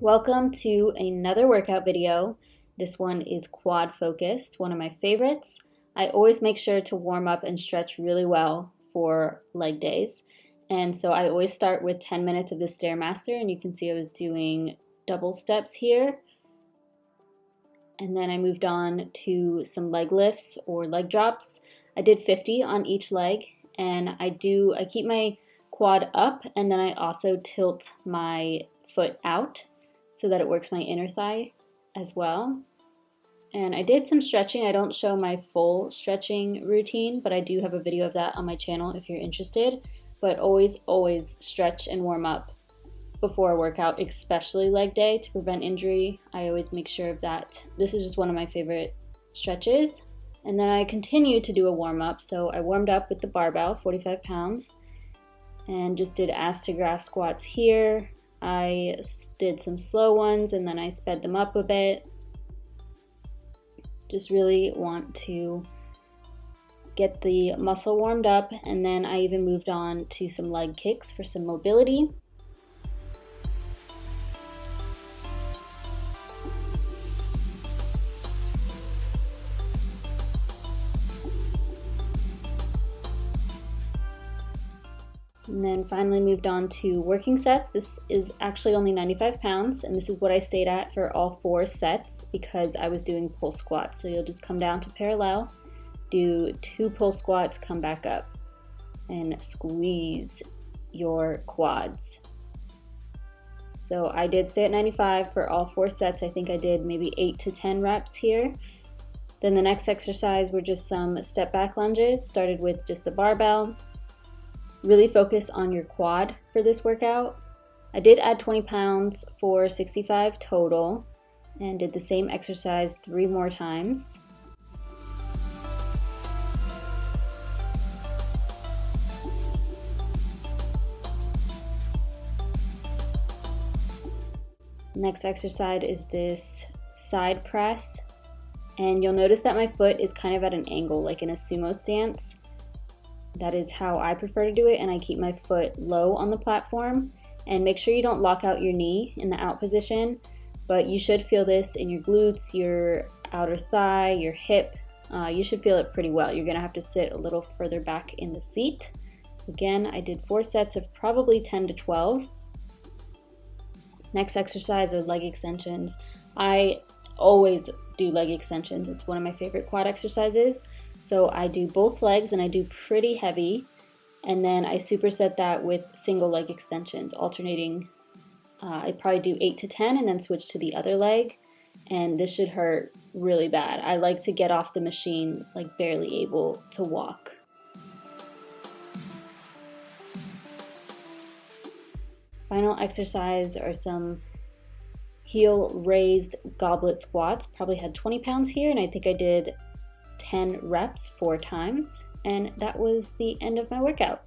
Welcome to another workout video. This one is quad focused, one of my favorites. I always make sure to warm up and stretch really well for leg days. And so I always start with 10 minutes of the Stairmaster, and you can see I was doing double steps here. And then I moved on to some leg lifts or leg drops. I did 50 on each leg, and I keep my quad up, and then I also tilt my foot out so that it works my inner thigh as well. And I did some stretching. I don't show my full stretching routine, but I do have a video of that on my channel if you're interested. But always stretch and warm up before a workout, especially leg day, to prevent injury. I always make sure of that. This is just one of my favorite stretches. And then I continue to do a warm up. So I warmed up with the barbell, 45 pounds, and just did ass to grass squats here. I did some slow ones and then I sped them up a bit. Just really want to get the muscle warmed up, and then I even moved on to some leg kicks for some mobility. And then finally moved on to working sets. This is actually only 95 pounds, and this is what I stayed at for all 4 sets because I was doing pull squats. So you'll just come down to parallel, do 2 pull squats, come back up, and squeeze your quads. So I did stay at 95 for all 4 sets. I think I did maybe 8 to 10 reps here. Then the next exercise were just some step back lunges. Started with just the barbell. Really focus on your quad for this workout. I did add 20 pounds for 65 total and did the same exercise 3 more times. Next exercise is this side press, and you'll notice that my foot is kind of at an angle, like in a sumo stance. That is how I prefer to do it, and I keep my foot low on the platform. And make sure you don't lock out your knee in the out position, but you should feel this in your glutes, your outer thigh, your hip. You should feel it pretty well. You're gonna have to sit a little further back in the seat. Again, I did 4 sets of probably 10 to 12. Next exercise are leg extensions. I always do leg extensions. It's one of my favorite quad exercises. So I do both legs and I do pretty heavy, and then I superset that with single leg extensions, alternating. I probably do 8 to 10 and then switch to the other leg, and this should hurt really bad. I like to get off the machine like barely able to walk. Final exercise are some heel raised goblet squats. Probably had 20 pounds here, and I think I did 10 reps 4 times, and that was the end of my workout.